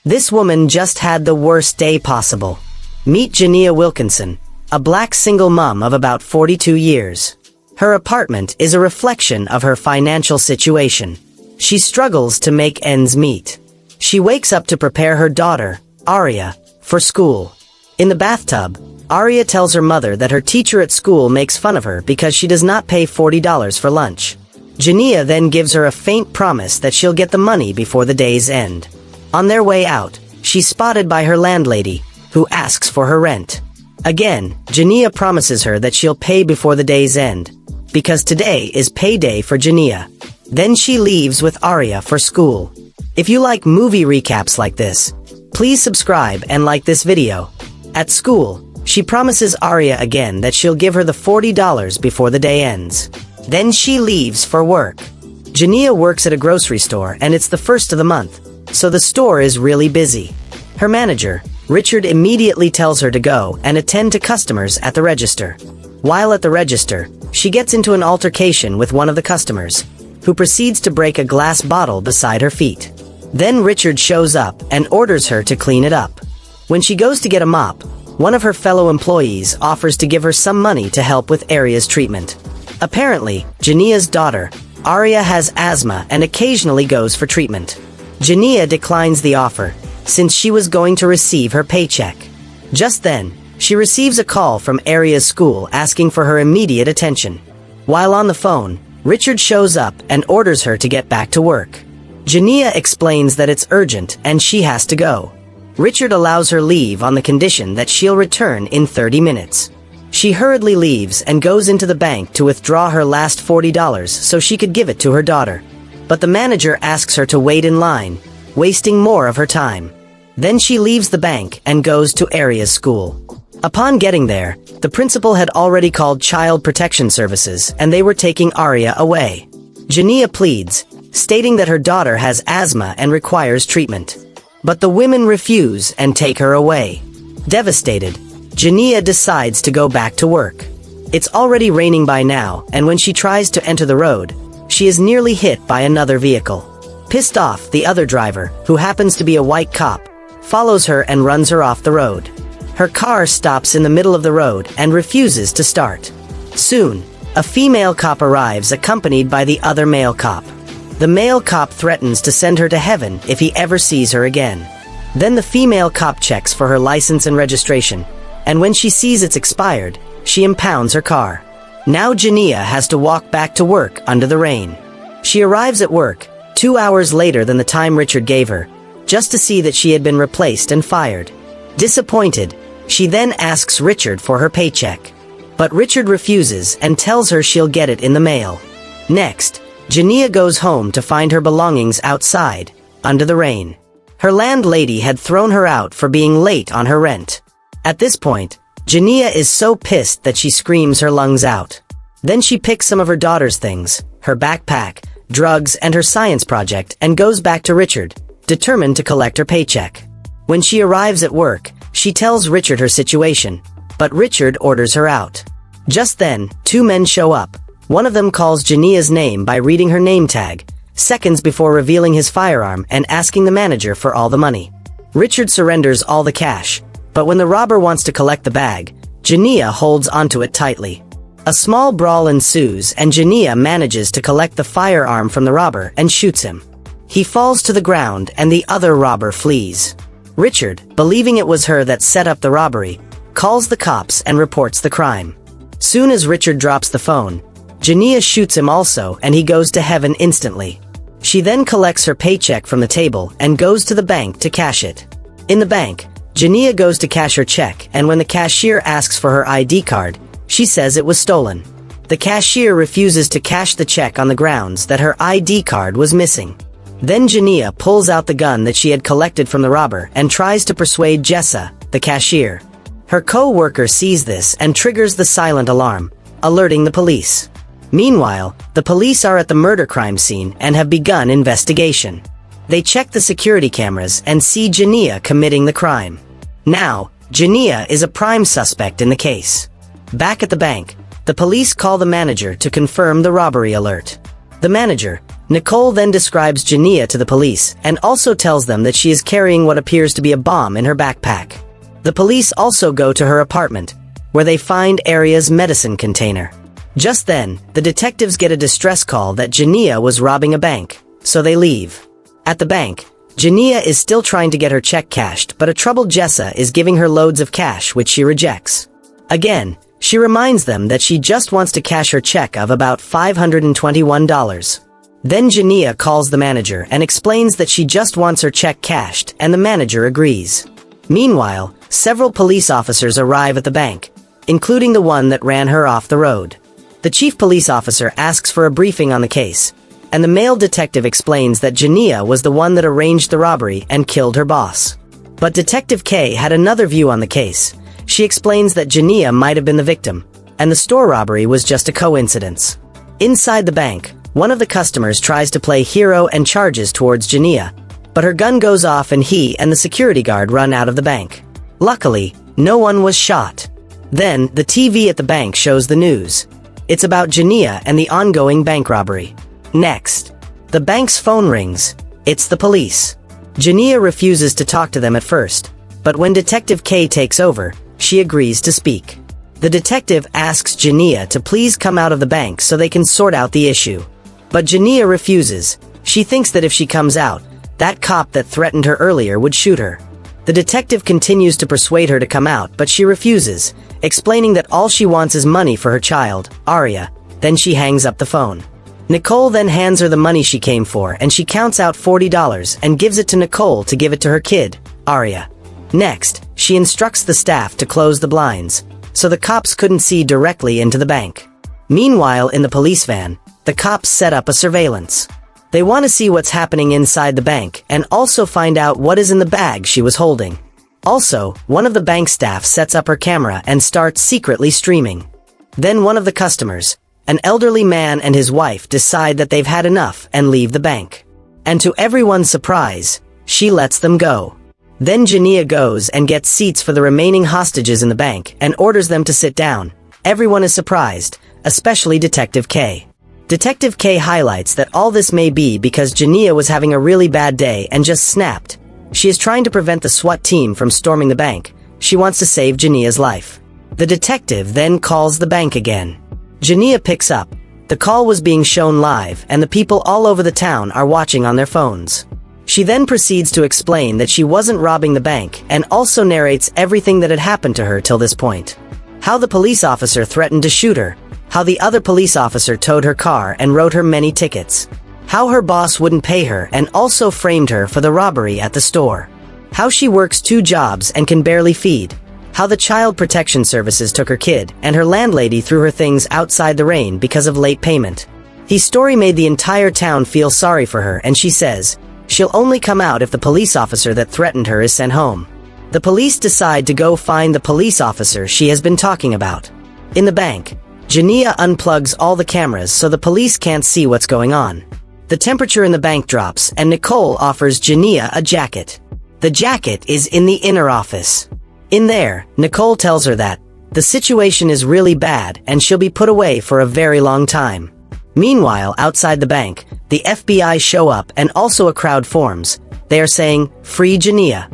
This woman just had the worst day possible. Meet Janiyah Wilkinson, a black single mom of about 42 years. Her apartment is a reflection of her financial situation. She struggles to make ends meet. She wakes up to prepare her daughter, Aria, for school. In the bathtub, Aria tells her mother that her teacher at school makes fun of her because she does not pay $40 for lunch. Janiyah then gives her a faint promise that she'll get the money before the day's end. On their way out, she's spotted by her landlady, who asks for her rent. Again, Janiyah promises her that she'll pay before the day's end, because today is payday for Janiyah. Then she leaves with Aria for school. If you like movie recaps like this, please subscribe and like this video. At school, she promises Aria again that she'll give her the $40 before the day ends. Then she leaves for work. Janiyah works at a grocery store and it's the first of the month, so the store is really busy. Her manager, Richard, immediately tells her to go and attend to customers at the register. While at the register, she gets into an altercation with one of the customers, who proceeds to break a glass bottle beside her feet. Then Richard shows up and orders her to clean it up. When she goes to get a mop, one of her fellow employees offers to give her some money to help with Aria's treatment. Apparently, Janiyah's daughter, Aria, has asthma and occasionally goes for treatment. Janiyah declines the offer, since she was going to receive her paycheck. Just then, she receives a call from Aria's school asking for her immediate attention. While on the phone, Richard shows up and orders her to get back to work. Janiyah explains that it's urgent and she has to go. Richard allows her leave on the condition that she'll return in 30 minutes. She hurriedly leaves and goes into the bank to withdraw her last $40 so she could give it to her daughter. But the manager asks her to wait in line, wasting more of her time. Then she leaves the bank and goes to Aria's school. Upon getting there, the principal had already called Child Protection Services and they were taking Aria away. Janiyah pleads, stating that her daughter has asthma and requires treatment. But the women refuse and take her away. Devastated, Janiyah decides to go back to work. It's already raining by now, and when she tries to enter the road, she is nearly hit by another vehicle. Pissed off, the other driver, who happens to be a white cop, follows her and runs her off the road. Her car stops in the middle of the road and refuses to start. Soon, a female cop arrives accompanied by the other male cop. The male cop threatens to send her to heaven if he ever sees her again. Then the female cop checks for her license and registration, and when she sees it's expired, she impounds her car. Now Janiyah has to walk back to work under the rain. She arrives at work 2 hours later than the time Richard gave her, just to see that she had been replaced and fired. Disappointed, she then asks Richard for her paycheck. But Richard refuses and tells her she'll get it in the mail. Next, Janiyah goes home to find her belongings outside, under the rain. Her landlady had thrown her out for being late on her rent. At this point, Janiyah is so pissed that she screams her lungs out. Then she picks some of her daughter's things, her backpack, drugs, and her science project and goes back to Richard, determined to collect her paycheck. When she arrives at work, she tells Richard her situation, but Richard orders her out. Just then, 2 men show up. One of them calls Janiyah's name by reading her name tag, seconds before revealing his firearm and asking the manager for all the money. Richard surrenders all the cash, but when the robber wants to collect the bag, Janiyah holds onto it tightly. A small brawl ensues and Janiyah manages to collect the firearm from the robber and shoots him. He falls to the ground and the other robber flees. Richard, believing it was her that set up the robbery, calls the cops and reports the crime. Soon as Richard drops the phone, Janiyah shoots him also and he goes to heaven instantly. She then collects her paycheck from the table and goes to the bank to cash it. In the bank, Janiyah goes to cash her check and when the cashier asks for her ID card, she says it was stolen. The cashier refuses to cash the check on the grounds that her ID card was missing. Then Janiyah pulls out the gun that she had collected from the robber and tries to persuade Jessa, the cashier. Her co-worker sees this and triggers the silent alarm, alerting the police. Meanwhile, the police are at the murder crime scene and have begun investigation. They check the security cameras and see Janiyah committing the crime. Now, Janiyah is a prime suspect in the case. Back at the bank, the police call the manager to confirm the robbery alert. The manager, Nicole then describes Janiyah to the police and also tells them that she is carrying what appears to be a bomb in her backpack. The police also go to her apartment, where they find Aria's medicine container. Just then, the detectives get a distress call that Janiyah was robbing a bank, so they leave. At the bank, Janiyah is still trying to get her check cashed, but a troubled Jazzy is giving her loads of cash, which she rejects. Again, she reminds them that she just wants to cash her check of about $521. Then Janiyah calls the manager and explains that she just wants her check cashed, and the manager agrees. Meanwhile, several police officers arrive at the bank, including the one that ran her off the road. The chief police officer asks for a briefing on the case, and the male detective explains that Janiyah was the one that arranged the robbery and killed her boss. But Detective K had another view on the case. She explains that Janiyah might have been the victim, and the store robbery was just a coincidence. Inside the bank, one of the customers tries to play hero and charges towards Janiyah, but her gun goes off and he and the security guard run out of the bank. Luckily, no one was shot. Then, the TV at the bank shows the news. It's about Janiyah and the ongoing bank robbery. Next, the bank's phone rings. It's the police. Janiyah refuses to talk to them at first, but when Detective K takes over, she agrees to speak. The detective asks Janiyah to please come out of the bank so they can sort out the issue. But Janiyah refuses. She thinks that if she comes out, that cop that threatened her earlier would shoot her. The detective continues to persuade her to come out, but she refuses, explaining that all she wants is money for her child, Aria. Then she hangs up the phone. Nicole then hands her the money she came for, and she counts out $40 and gives it to Nicole to give it to her kid, Aria. Next, she instructs the staff to close the blinds, so the cops couldn't see directly into the bank. Meanwhile, in the police van, the cops set up a surveillance. They want to see what's happening inside the bank and also find out what is in the bag she was holding. Also, one of the bank staff sets up her camera and starts secretly streaming. Then one of the customers, an elderly man and his wife, decide that they've had enough and leave the bank. And to everyone's surprise, she lets them go. Then Janiyah goes and gets seats for the remaining hostages in the bank and orders them to sit down. Everyone is surprised, especially Detective K. Detective K highlights that all this may be because Janiyah was having a really bad day and just snapped. She is trying to prevent the SWAT team from storming the bank. She wants to save Janiyah's life. The detective then calls the bank again. Janiyah picks up. The call was being shown live and the people all over the town are watching on their phones. She then proceeds to explain that she wasn't robbing the bank and also narrates everything that had happened to her till this point. How the police officer threatened to shoot her. How the other police officer towed her car and wrote her many tickets. How her boss wouldn't pay her and also framed her for the robbery at the store. How she works 2 jobs and can barely feed. How the Child Protection Services took her kid and her landlady threw her things outside the rain because of late payment. His story made the entire town feel sorry for her, and she says she'll only come out if the police officer that threatened her is sent home. The police decide to go find the police officer she has been talking about. In the bank, Janiyah unplugs all the cameras so the police can't see what's going on. The temperature in the bank drops and Nicole offers Janiyah a jacket. The jacket is in the inner office. In there, Nicole tells her that the situation is really bad and she'll be put away for a very long time. Meanwhile, outside the bank, the FBI show up and also a crowd forms. They are saying, "Free Janiyah."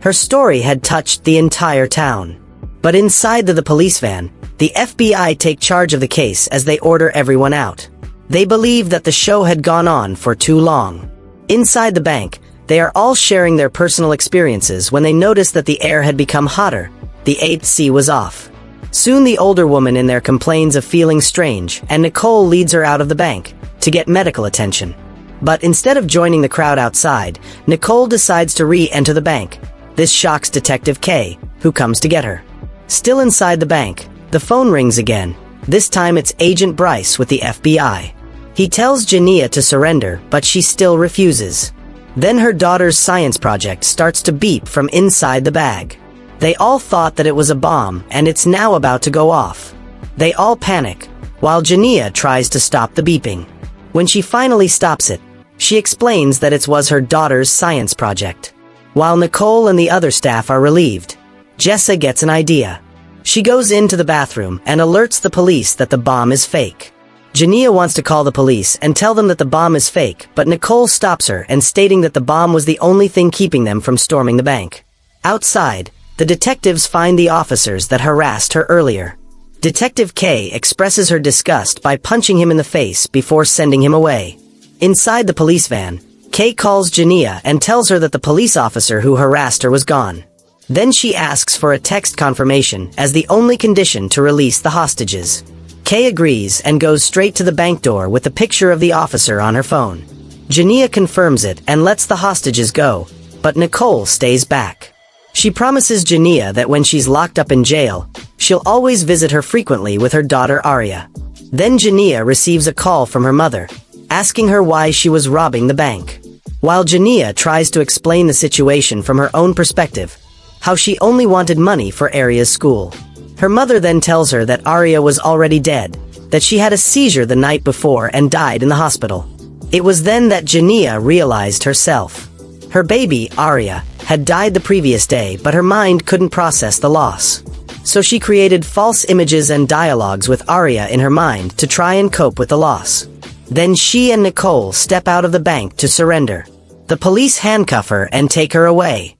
Her story had touched the entire town. But inside the police van, the FBI take charge of the case as they order everyone out. They believe that the show had gone on for too long. Inside the bank, they are all sharing their personal experiences when they notice that the air had become hotter. The AC was off. Soon the older woman in there complains of feeling strange, and Nicole leads her out of the bank to get medical attention. But instead of joining the crowd outside, Nicole decides to re-enter the bank. This shocks Detective K, who comes to get her. Still inside the bank, the phone rings again. This time it's Agent Bryce with the FBI. He tells Janiyah to surrender, but she still refuses. Then her daughter's science project starts to beep from inside the bag. They all thought that it was a bomb, and it's now about to go off. They all panic, while Janiyah tries to stop the beeping. When she finally stops it, she explains that it was her daughter's science project. While Nicole and the other staff are relieved, Jazzy gets an idea. She goes into the bathroom and alerts the police that the bomb is fake. Janiyah wants to call the police and tell them that the bomb is fake, but Nicole stops her and stating that the bomb was the only thing keeping them from storming the bank. Outside, the detectives find the officers that harassed her earlier. Detective K expresses her disgust by punching him in the face before sending him away. Inside the police van, Kay calls Janiyah and tells her that the police officer who harassed her was gone. Then she asks for a text confirmation as the only condition to release the hostages. Kay agrees and goes straight to the bank door with the picture of the officer on her phone. Janiyah confirms it and lets the hostages go, but Nicole stays back. She promises Janiyah that when she's locked up in jail, she'll always visit her frequently with her daughter Arya. Then Janiyah receives a call from her mother, asking her why she was robbing the bank. While Janiyah tries to explain the situation from her own perspective, how she only wanted money for Arya's school. Her mother then tells her that Arya was already dead, that she had a seizure the night before and died in the hospital. It was then that Janiyah realized herself. Her baby, Arya, had died the previous day, but her mind couldn't process the loss. So she created false images and dialogues with Arya in her mind to try and cope with the loss. Then she and Nicole step out of the bank to surrender. The police handcuff her and take her away.